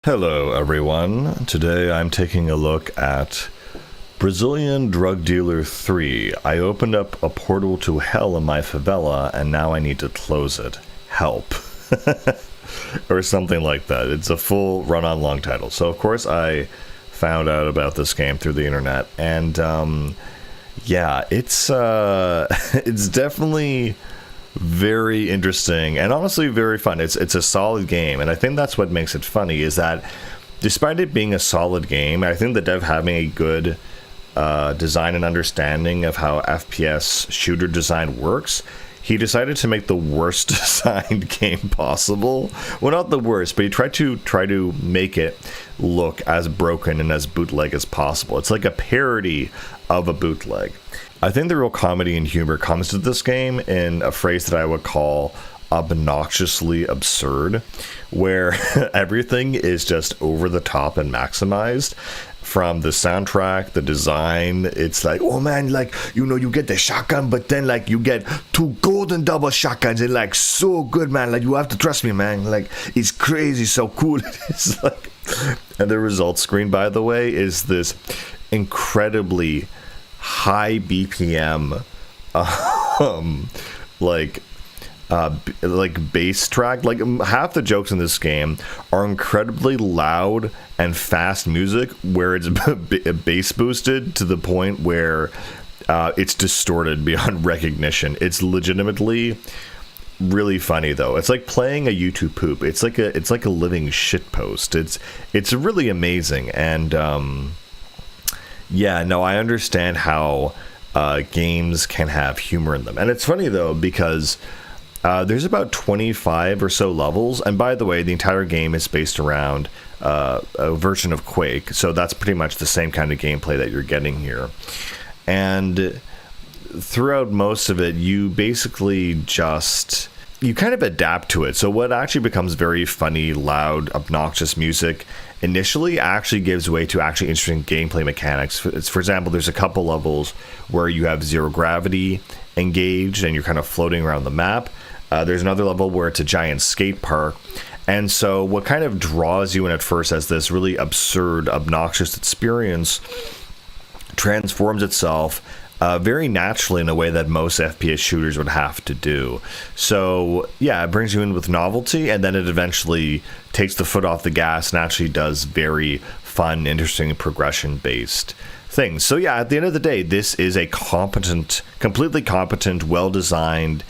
Hello, everyone. Today I'm taking a look at Brazilian Drug Dealer 3. I opened up a portal to hell in my favela, and now I need to close it. Help. Or something like that. It's a full run-on long title. So, of course, I found out about this game through the internet, and, yeah, it's definitely very interesting and honestly very fun. It's a solid game, and I think that's what makes it funny is that despite it being a solid game, I think the dev having a good design and understanding of how FPS shooter design works, he decided to make the worst designed game possible. Well, not the worst, but he tried to make it look as broken and as bootleg as possible. It's like a parody of a bootleg. I think the real comedy and humor comes to this game in a phrase that I would call obnoxiously absurd, where everything is just over the top and maximized. From the soundtrack, the design, it's like, oh man, like, you get the shotgun, but then like you get 2 golden double shotguns, and like so good, man. Like, you have to trust me, man. Like, it's crazy, so cool. It's like, and the results screen, by the way, is this incredibly high BPM, like bass track. Like, half the jokes in this game are incredibly loud and fast music, where it's bass boosted to the point where it's distorted beyond recognition. It's legitimately really funny, though. It's like playing a YouTube poop. It's like a living shitpost. It's really amazing. And yeah, no, I understand how games can have humor in them. And it's funny, though, because there's about 25 or so levels. And by the way, the entire game is based around a version of Quake. So that's pretty much the same kind of gameplay that you're getting here. And throughout most of it, you basically you kind of adapt to it. So what actually becomes very funny, loud, obnoxious music initially actually gives way to actually interesting gameplay mechanics. For example, there's a couple levels where you have zero gravity engaged and you're kind of floating around the map. There's another level where it's a giant skate park. And so what kind of draws you in at first as this really absurd, obnoxious experience transforms itself very naturally in a way that most FPS shooters would have to do. So yeah, it brings you in with novelty, and then it eventually takes the foot off the gas and actually does very fun, interesting, progression-based things. So yeah, at the end of the day, this is a completely competent, well-designed,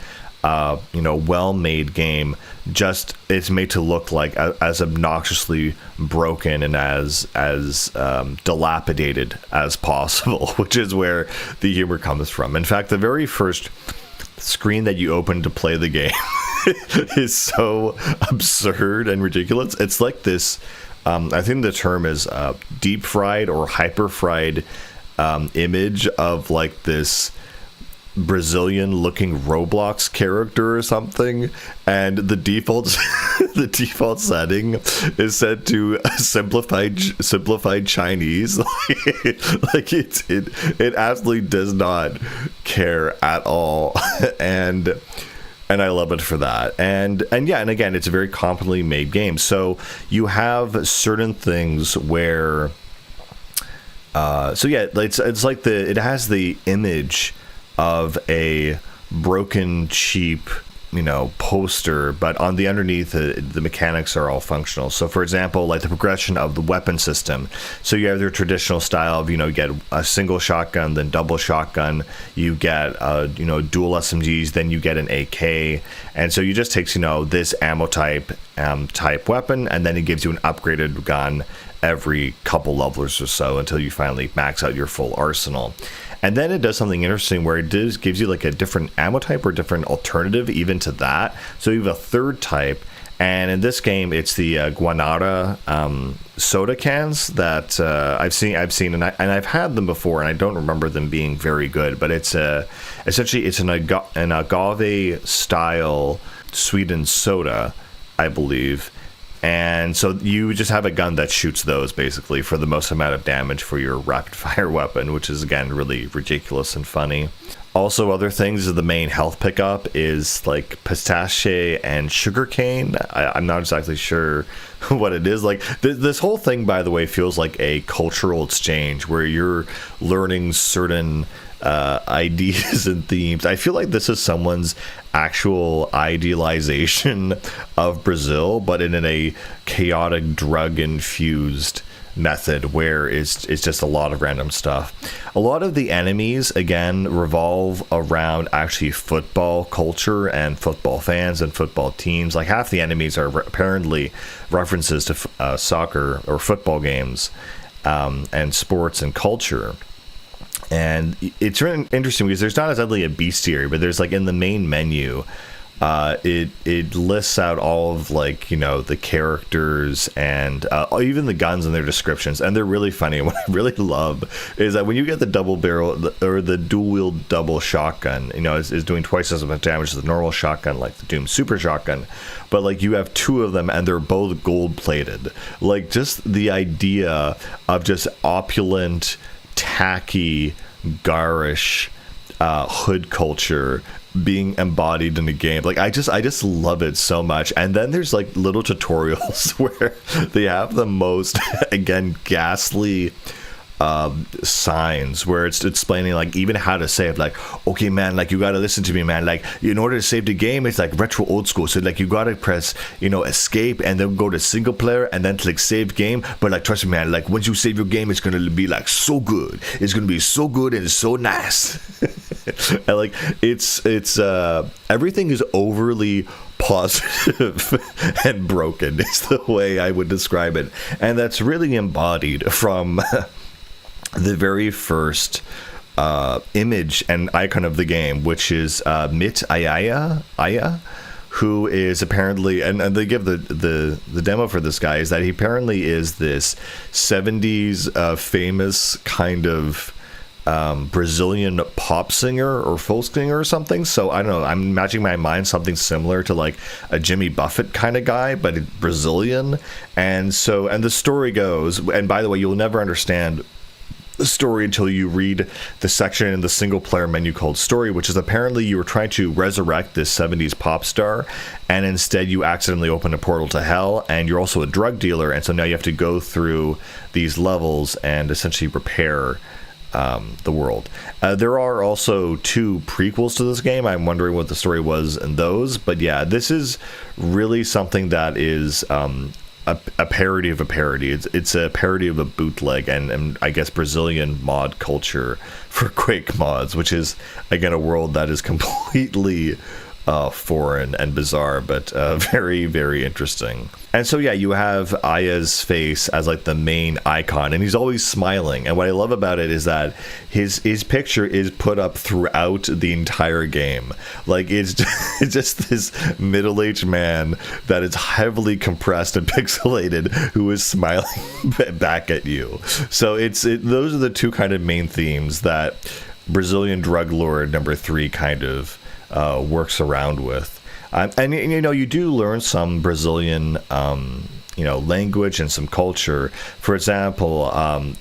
well-made game. Just it's made to look like as obnoxiously broken and as dilapidated as possible, which is where the humor comes from. In fact, the very first screen that you open to play the game is so absurd and ridiculous. It's like this. I think the term is deep fried or hyper fried image of like this Brazilian looking Roblox character or something, and the default setting is set to simplified Chinese. Like it absolutely does not care at all. and I love it for that. And again, it's a very competently made game. So you have certain things where it's like it has the image of a broken, cheap, poster, but on the underneath, the mechanics are all functional. So, for example, like the progression of the weapon system. So you have your traditional style of, you get a single shotgun, then double shotgun. You get, dual SMGs, then you get an AK. And so you just takes, this ammo type weapon, and then it gives you an upgraded gun every couple levels or so until you finally max out your full arsenal. And then it does something interesting where it gives you like a different ammo type or different alternative even to that. So you have a third type, and in this game it's the Guanara soda cans that I've seen, and I've had them before, and I don't remember them being very good. But it's essentially it's an agave style sweetened soda, I believe. And so you just have a gun that shoots those basically for the most amount of damage for your rapid fire weapon, which is again really ridiculous and funny. Also, other things, the main health pickup is like pistache and sugarcane. I'm not exactly sure what it is. Like this whole thing, by the way, feels like a cultural exchange where you're learning certain ideas and themes. I feel like this is someone's actual idealization of Brazil, but in a chaotic, drug-infused method where it's just a lot of random stuff. A lot of the enemies, again, revolve around actually football culture and football fans and football teams. Like half the enemies are apparently references to soccer or football games and sports and culture. And it's really interesting because there's not exactly a bestiary, but there's like in the main menu, it lists out all of like, you know, the characters and even the guns and their descriptions, and they're really funny. And what I really love is that when you get the double barrel or the dual wield double shotgun, you know, is doing twice as much damage as the normal shotgun, like the Doom Super Shotgun, but like you have two of them and they're both gold plated. Like just the idea of just opulent, tacky, garish hood culture being embodied in a game. Like I just love it so much. And then there's like little tutorials where they have the most again ghastly signs where it's explaining like even how to save. Like, okay man, like you gotta listen to me man, like in order to save the game it's like retro old school, so like you gotta press, you know, escape and then go to single player and then click save game. But like trust me man, like once you save your game it's gonna be like so good, it's gonna be so good and so nice. And like it's everything is overly positive and broken is the way I would describe it, and that's really embodied from the very first image and icon of the game, which is Mit Aya, who is apparently, and they give the demo for this guy, is that he apparently is this 70s famous kind of Brazilian pop singer or folk singer or something. So I don't know, I'm imagining in my mind something similar to like a Jimmy Buffett kind of guy, but Brazilian. And so, and the story goes, and by the way, you'll never understand the story until you read the section in the single player menu called story, which is apparently you were trying to resurrect this 70s pop star, and instead you accidentally opened a portal to hell, and you're also a drug dealer, and so now you have to go through these levels and essentially repair the world. There are also 2 prequels to this game. I'm wondering what the story was in those, but yeah, this is really something that is a parody of a parody. It's a parody of a bootleg and I guess Brazilian mod culture for Quake mods, which is again a world that is completely foreign and bizarre, but very, very interesting. And so yeah, you have Aya's face as like the main icon, and he's always smiling. And what I love about it is that his picture is put up throughout the entire game. Like it's just this middle-aged man that is heavily compressed and pixelated who is smiling back at you. So those are the 2 kind of main themes that Brazilian Drug Lord number 3 kind of works around with. And you know, you do learn some Brazilian you know, language and some culture. For example,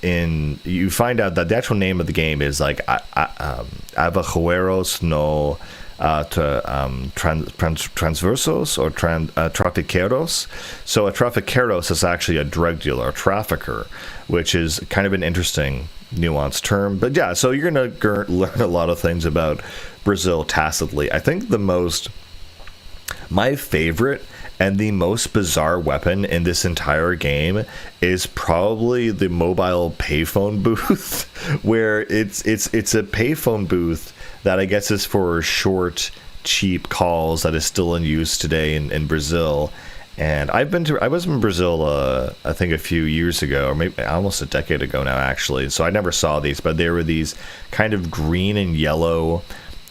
you find out that the actual name of the game is like Avajueros no Transversos or Trafiqueros. So a Trafiqueros is actually a drug dealer, a trafficker, which is kind of an interesting nuanced term. But yeah, so you're going to learn a lot of things about Brazil tacitly. I think my favorite and the most bizarre weapon in this entire game is probably the mobile payphone booth, where it's a payphone booth that I guess is for short, cheap calls that is still in use today in Brazil. And I was in Brazil, I think a few years ago, or maybe almost a decade ago now, actually. So I never saw these, but there were these kind of green and yellow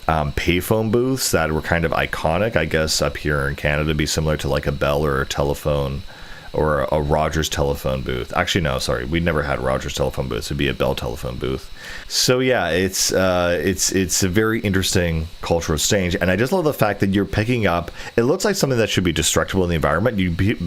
payphone booths that were kind of iconic, I guess, up here in Canada, be similar to like a Bell or a Telephone or a Rogers telephone booth. Actually, no, sorry, we never had Rogers telephone booths. It'd be a Bell telephone booth. So yeah, it's a very interesting cultural exchange, and I just love the fact that you're picking up. It looks like something that should be destructible in the environment.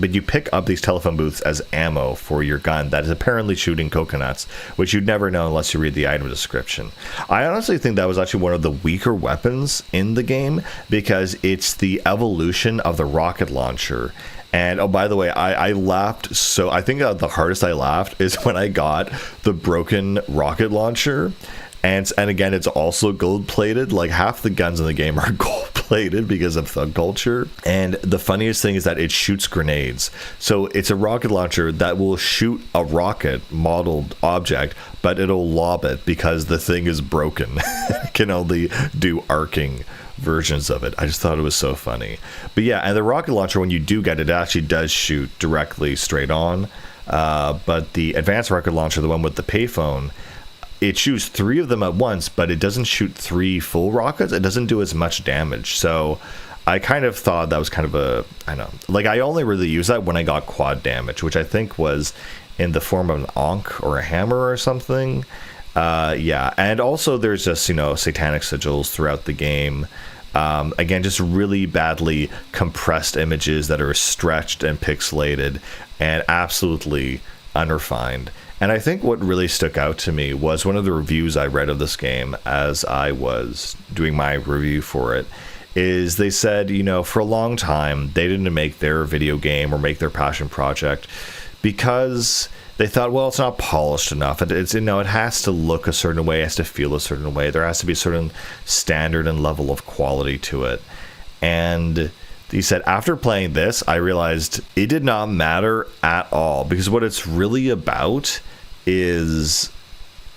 But you pick up these telephone booths as ammo for your gun that is apparently shooting coconuts, which you'd never know unless you read the item description. I honestly think that was actually one of the weaker weapons in the game because it's the evolution of the rocket launcher. And oh, by the way, I laughed. So I think the hardest I laughed is when I got the broken rocket launcher. And again, it's also gold plated. Like half the guns in the game are gold plated because of thug culture. And the funniest thing is that it shoots grenades. So it's a rocket launcher that will shoot a rocket modeled object, but it'll lob it because the thing is broken. It can only do arcing versions of it. I just thought it was so funny. But yeah, and the rocket launcher, when you do get it, it actually does shoot directly straight on. But the advanced rocket launcher, the one with the payphone, it shoots 3 of them at once, but it doesn't shoot 3 full rockets. It doesn't do as much damage. So I kind of thought that was kind of I don't know, like I only really used that when I got quad damage, which I think was in the form of an onk or a hammer or something. Yeah, and also there's just, satanic sigils throughout the game. Again, just really badly compressed images that are stretched and pixelated and absolutely unrefined. And I think what really stuck out to me was one of the reviews I read of this game as I was doing my review for it, is they said, for a long time, they didn't make their video game or make their passion project because they thought, well, it's not polished enough. It has to look a certain way, it has to feel a certain way. There has to be a certain standard and level of quality to it. And he said, after playing this, I realized it did not matter at all, because what it's really about is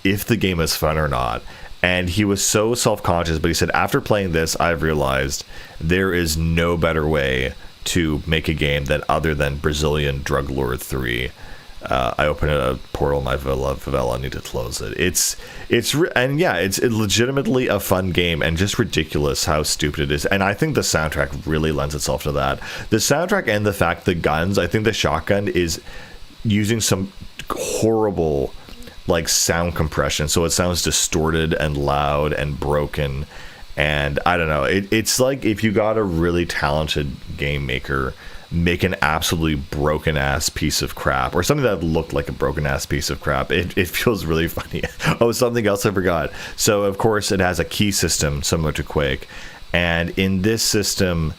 if the game is fun or not. And he was so self-conscious, but he said, after playing this, I've realized there is no better way to make a game other than Brazilian Drug Lord 3. I opened a portal in my Favela. I need to close it. It's legitimately a fun game, and just ridiculous how stupid it is. And I think the soundtrack really lends itself to that. The soundtrack and the fact the guns, I think the shotgun is using some horrible sound compression, so it sounds distorted and loud and broken. And I don't know, it's like if you got a really talented game maker make an absolutely broken ass piece of crap, or something that looked like a broken ass piece of crap. It feels really funny. Oh, something else I forgot. So of course it has a key system similar to Quake, and in this system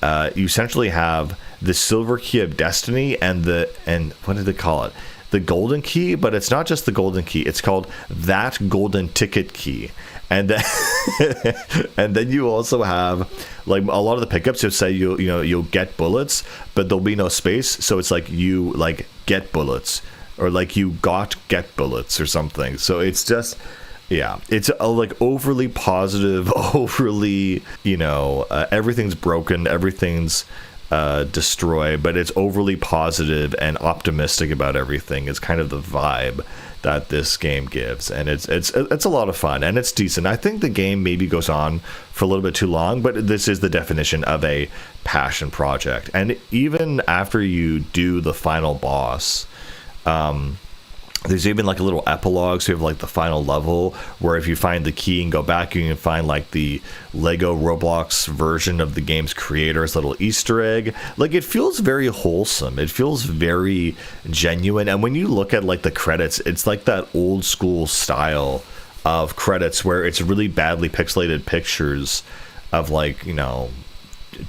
you essentially have the silver key of destiny and what did they call it? The golden key, but it's not just the golden key. It's called that golden ticket key. And then, and then you also have a lot of the pickups. You'll say you'll get bullets, but there'll be no space. So it's you get bullets, or you get bullets or something. So it's just, yeah, it's overly positive, overly everything's broken, everything's destroyed, but it's overly positive and optimistic about everything. It's kind of the vibe that this game gives, and it's a lot of fun, and it's decent. I think the game maybe goes on for a little bit too long, but this is the definition of a passion project. And even after you do the final boss, there's even a little epilogue, so you have the final level where if you find the key and go back, you can find the Lego Roblox version of the game's creator's little Easter egg. It feels very wholesome. It feels very genuine. And when you look at the credits, it's that old school style of credits where it's really badly pixelated pictures of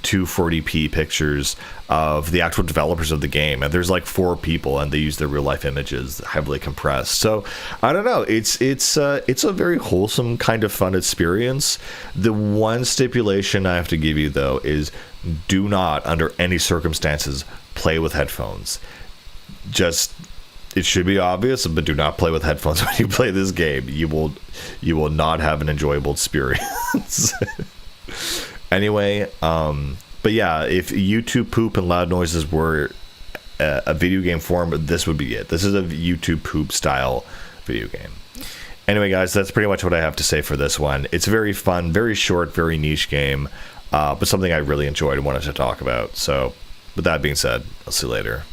240p pictures of the actual developers of the game, and there's 4 people, and they use their real life images heavily compressed. So I don't know, it's a very wholesome kind of fun experience. The one stipulation I have to give you though is do not under any circumstances play with headphones. It should be obvious, but do not play with headphones when you play this game. You will not have an enjoyable experience. Anyway, but yeah, if YouTube poop and loud noises were a video game form, this would be it. This is a YouTube poop style video game. Anyway, guys, that's pretty much what I have to say for this one. It's very fun, very short, very niche game, but something I really enjoyed and wanted to talk about. So with that being said, I'll see you later.